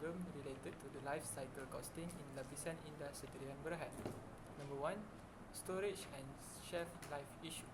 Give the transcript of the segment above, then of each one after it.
problem related to the life cycle costing in lapisan indah sendirian berhad. Number 1. Storage and shelf life issue.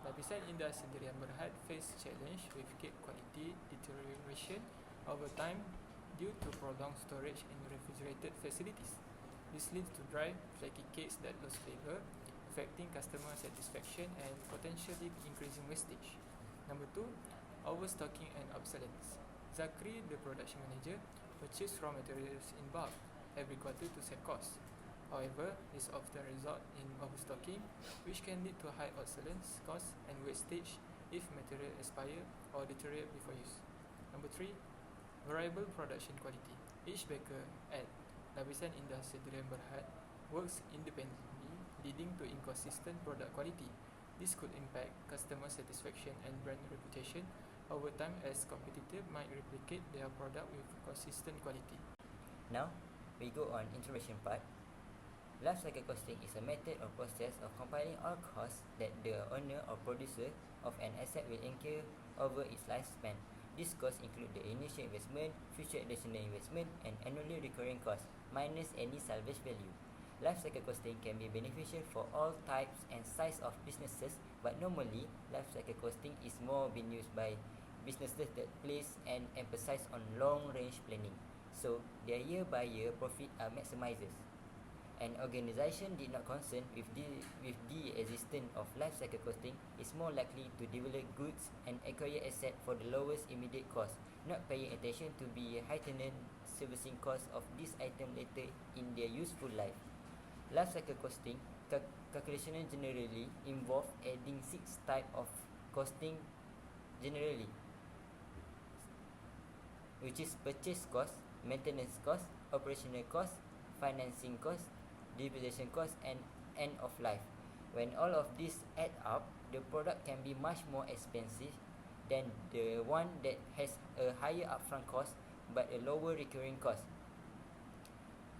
Lapisan indah sendirian berhad face challenge with cake quality deterioration over time due to prolonged storage in refrigerated facilities. This leads to dry, flaky cakes that lose flavor, affecting customer satisfaction and potentially increasing wastage. Number 2. Overstocking and obsolescence. Zakri, the production manager, purchased raw materials in bulk every quarter to save costs. However, this often results in overstocking, which can lead to high obsolescence costs and wastage if material expire or deteriorate before use. Number 3. Variable production quality. Each baker at Lapisan Indah Sdn Bhd works independently, leading to inconsistent product quality. This could impact customer satisfaction and brand reputation over time, as competitors might replicate their product with consistent quality. Now, we go on information part. Life cycle costing is a method or process of compiling all costs that the owner or producer of an asset will incur over its lifespan. These costs include the initial investment, future additional investment, and annually recurring costs, minus any salvage value. Life cycle costing can be beneficial for all types and size of businesses, but normally, life cycle costing is more being used by businesses that place an emphasis on long-range planning, so their year-by-year profit are maximizers. An organization did not concern with the existence of life cycle costing is more likely to develop goods and acquire assets for the lowest immediate cost, not paying attention to the heightened servicing cost of this item later in their useful life. Life cycle costing calculation generally involve adding 6 types of costing generally, which is purchase cost, maintenance cost, operational cost, financing cost, depreciation cost, and end of life. When all of these add up, the product can be much more expensive than the one that has a higher upfront cost but a lower recurring cost.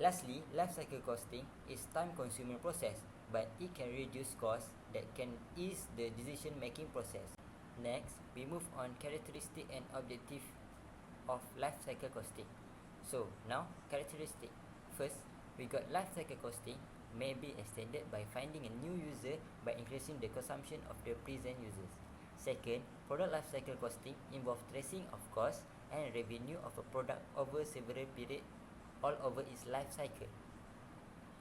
Lastly, life cycle costing is time-consuming process, but it can reduce costs that can ease the decision-making process. Next, we move on characteristic and objective of life cycle costing. So now, characteristic. First, we got life cycle costing may be extended by finding a new user by increasing the consumption of the present users. Second, product life cycle costing involves tracing of cost and revenue of a product over several periods all over its life cycle.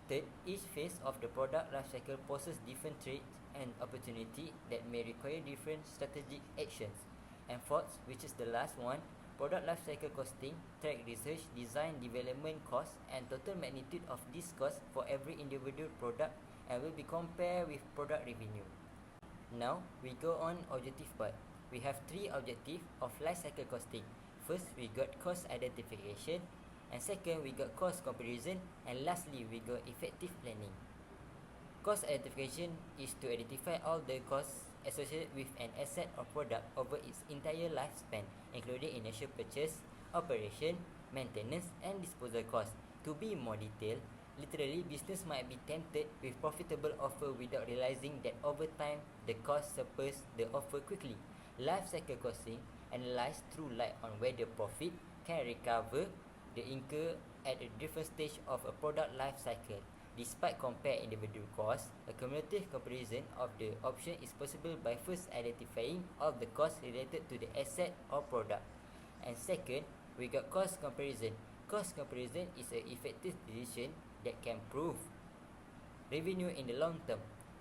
Third, each phase of the product life cycle poses different threats and opportunity that may require different strategic actions. And fourth, which is the last one, product life cycle costing track research, design, development costs and total magnitude of this cost for every individual product and will be compared with product revenue. Now, we go on objective part. We have 3 objectives of life cycle costing. First, we got cost identification, and second, we got cost comparison, and lastly, we got effective planning. Cost identification is to identify all the costs associated with an asset or product over its entire lifespan, including initial purchase, operation, maintenance, and disposal costs. To be more detailed, literally, business might be tempted with profitable offer without realizing that over time, the cost surpass the offer quickly. Life cycle costing analyze through light on whether profit can recover the incur at a different stage of a product life cycle. Despite compare individual costs, a cumulative comparison of the option is possible by first identifying all the costs related to the asset or product. And second, we got cost comparison. Cost comparison is an effective decision that can prove revenue in the long term.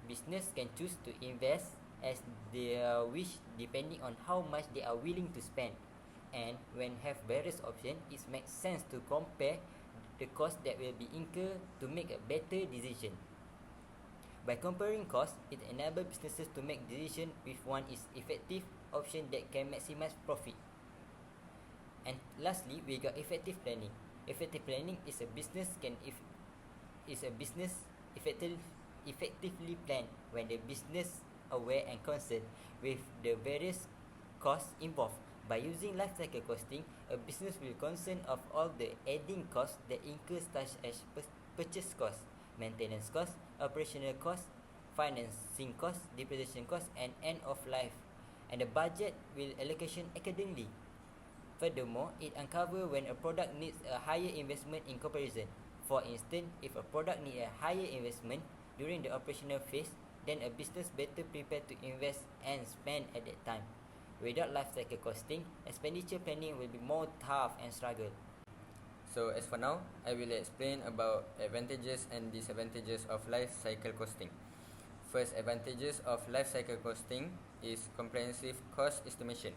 Business can choose to invest as they wish depending on how much they are willing to spend. And when have various options, it makes sense to compare the cost that will be incurred to make a better decision. By comparing costs, it enables businesses to make decisions with one is effective option that can maximize profit. And lastly, we got effective planning. Effective planning is a business effectively plan when the business aware and concerned with the various costs involved. By using life cycle costing, a business will concern of all the adding costs that incur such as purchase cost, maintenance cost, operational cost, financing cost, depreciation cost, and end of life. And the budget will allocation accordingly. Furthermore, it uncovers when a product needs a higher investment in comparison. For instance, if a product needs a higher investment during the operational phase, then a business better prepared to invest and spend at that time. Without life cycle costing, expenditure planning will be more tough and struggle. So as for now, I will explain about advantages and disadvantages of life cycle costing. First advantages of life cycle costing is comprehensive cost estimation.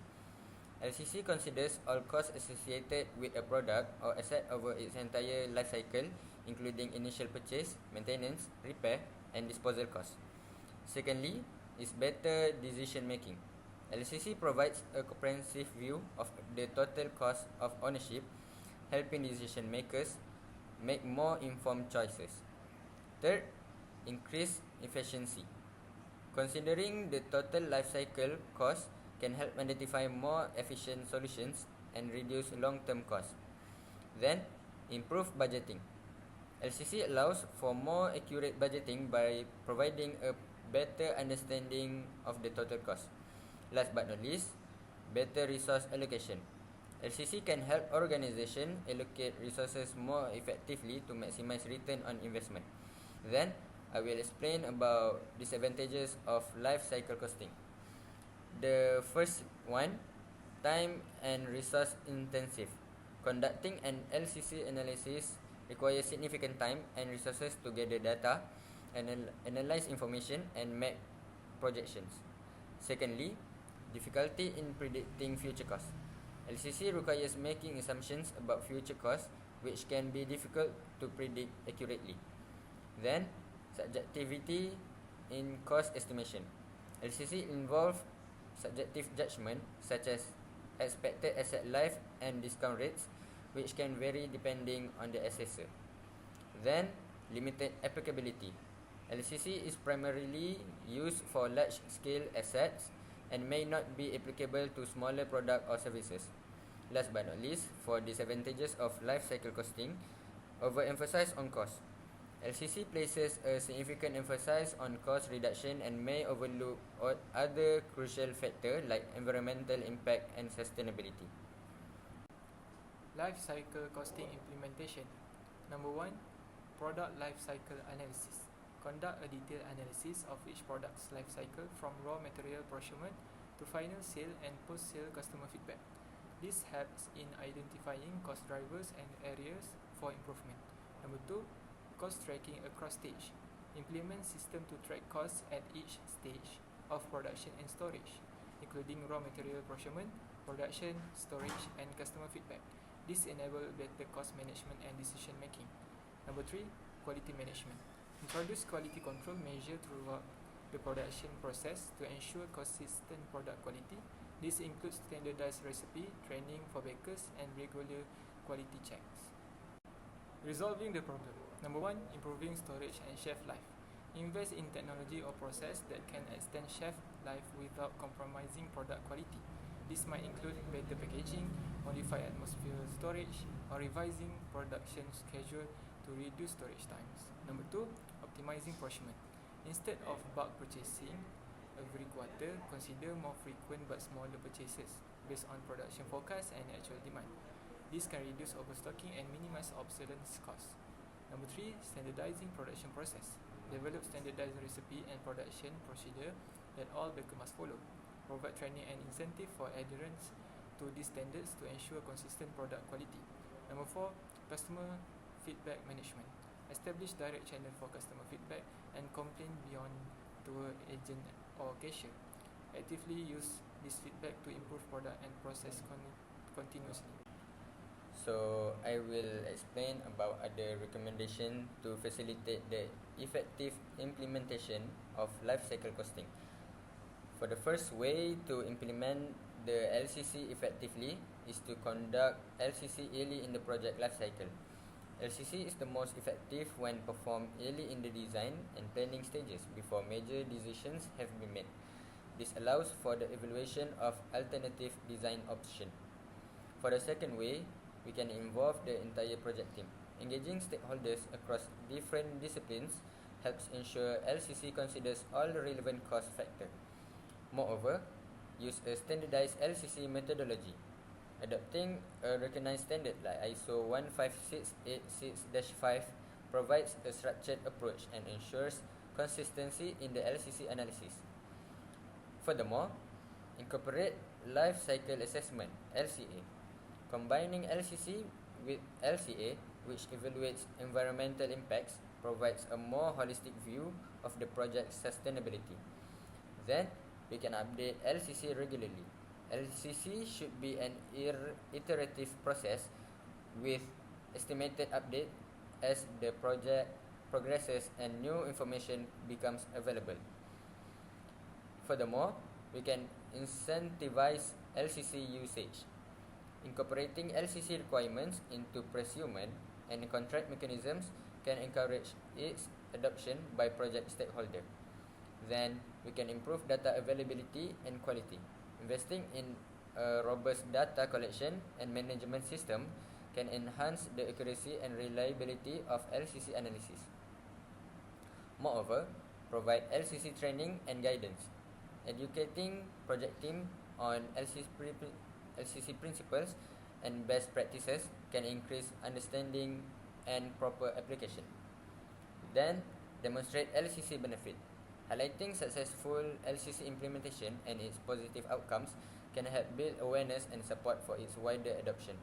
LCC considers all costs associated with a product or asset over its entire life cycle, including initial purchase, maintenance, repair, and disposal costs. Secondly, is better decision making. LCC provides a comprehensive view of the total cost of ownership, helping decision makers make more informed choices. Third, increase efficiency. Considering the total life cycle cost can help identify more efficient solutions and reduce long-term costs. Then, improve budgeting. LCC allows for more accurate budgeting by providing a better understanding of the total cost. Last but not least, better resource allocation. LCC can help organizations allocate resources more effectively to maximize return on investment. Then, I will explain about disadvantages of life cycle costing. The first one, time and resource intensive. Conducting an LCC analysis requires significant time and resources to gather data, analyze information, and make projections. Secondly, difficulty in predicting future costs. LCC requires making assumptions about future costs, which can be difficult to predict accurately. Then, subjectivity in cost estimation. LCC involves subjective judgment such as expected asset life and discount rates, which can vary depending on the assessor. Then, limited applicability. LCC is primarily used for large-scale assets and may not be applicable to smaller products or services. Last but not least, for disadvantages of life cycle costing, overemphasize on cost. LCC places a significant emphasis on cost reduction and may overlook other crucial factors like environmental impact and sustainability. Life cycle costing implementation. Number 1, product life cycle analysis. Conduct a detailed analysis of each product's life cycle from raw material procurement to final sale and post-sale customer feedback. This helps in identifying cost drivers and areas for improvement. Number 2, cost tracking across stage. Implement system to track costs at each stage of production and storage, including raw material procurement, production, storage, and customer feedback. This enables better cost management and decision making. Number 3, quality management. Introduce quality control measures throughout the production process to ensure consistent product quality. This includes standardized recipe, training for bakers, and regular quality checks. Resolving the problem. Number 1, improving storage and shelf life. Invest in technology or process that can extend shelf life without compromising product quality. This might include better packaging, modified atmosphere storage, or revising production schedule to reduce storage times. Number 2, optimizing procurement. Instead of bulk purchasing every quarter, consider more frequent but smaller purchases based on production forecast and actual demand. This can reduce overstocking and minimize obsolescence costs. Number 3, standardizing production process. Develop standardized recipe and production procedure that all bakers must follow. Provide training and incentive for adherence to these standards to ensure consistent product quality. Number 4, customer feedback management. Establish direct channel for customer feedback and complaint beyond to agent or cashier. Actively use this feedback to improve product and process continuously. So, I will explain about other recommendation to facilitate the effective implementation of life cycle costing. For the first way to implement the LCC effectively is to conduct LCC early in the project life cycle. LCC is the most effective when performed early in the design and planning stages before major decisions have been made. This allows for the evaluation of alternative design options. For the second way, we can involve the entire project team. Engaging stakeholders across different disciplines helps ensure LCC considers all relevant cost factors. Moreover, use a standardized LCC methodology. Adopting a recognized standard like ISO 15686-5 provides a structured approach and ensures consistency in the LCC analysis. Furthermore, incorporate life cycle assessment (LCA). Combining LCC with LCA, which evaluates environmental impacts, provides a more holistic view of the project's sustainability. Then, we can update LCC regularly. LCC should be an iterative process with estimated update as the project progresses and new information becomes available. Furthermore, we can incentivize LCC usage. Incorporating LCC requirements into procurement and contract mechanisms can encourage its adoption by project stakeholders. Then, we can improve data availability and quality. Investing in a robust data collection and management system can enhance the accuracy and reliability of LCC analysis. Moreover, provide LCC training and guidance. Educating project team on LCC principles and best practices can increase understanding and proper application. Then, demonstrate LCC benefit. Highlighting successful LCC implementation and its positive outcomes can help build awareness and support for its wider adoption.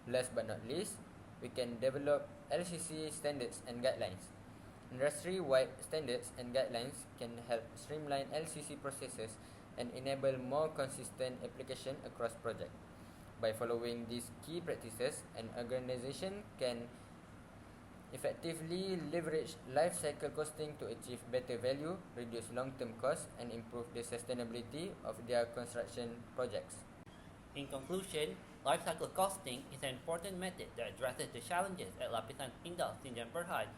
Last but not least, we can develop LCC standards and guidelines. Industry-wide standards and guidelines can help streamline LCC processes and enable more consistent application across projects. By following these key practices, an organization can effectively leverage life cycle costing to achieve better value, reduce long-term costs, and improve the sustainability of their construction projects. In conclusion, life cycle costing is an important method that addresses the challenges at Lapisan Indah Sdn Bhd,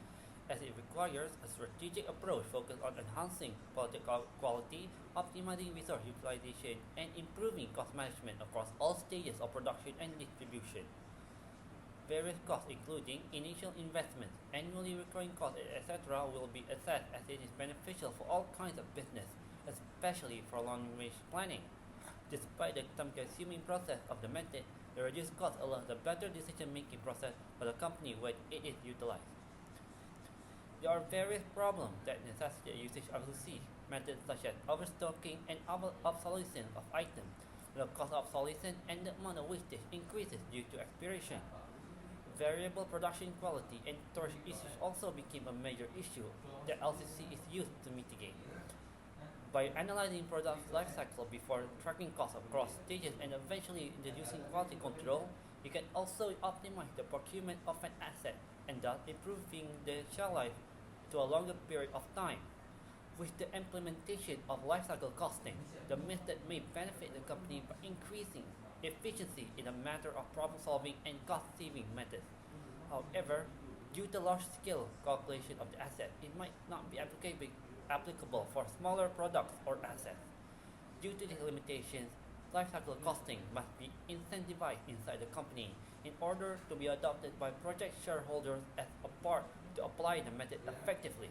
as it requires a strategic approach focused on enhancing product quality, optimizing resource utilization, and improving cost management across all stages of production and distribution. Various costs including initial investments, annually recurring costs, etc. will be assessed as it is beneficial for all kinds of business, especially for long-range planning. Despite the time-consuming process of the method, the reduced cost allows a better decision-making process for the company when it is utilized. There are various problems that necessitate usage of LCC methods such as overstocking and obsolescence of items. The cost of obsolescence and the amount of wastage increases due to expiration. Variable production quality and storage issues also became a major issue that LCC is used to mitigate. By analyzing product life cycle before tracking costs across stages and eventually introducing quality control, you can also optimize the procurement of an asset and thus improving the shelf life to a longer period of time. With the implementation of life cycle costing, the method may benefit the company by increasing efficiency in a matter of problem-solving and cost-saving methods. However, due to large-scale calculation of the asset, it might not be applicable for smaller products or assets. Due to these limitations, lifecycle costing must be incentivized inside the company in order to be adopted by project shareholders as a part to apply the method effectively.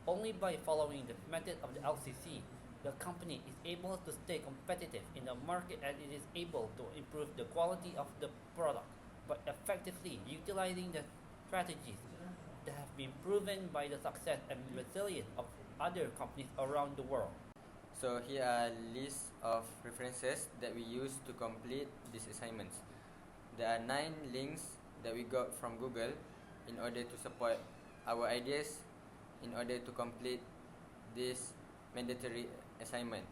Only by following the method of the LCC, the company is able to stay competitive in the market and it is able to improve the quality of the product by effectively utilizing the strategies that have been proven by the success and resilience of other companies around the world. So here are lists of references that we use to complete these assignments. There are 9 links that we got from Google in order to support our ideas in order to complete this mandatory assignment.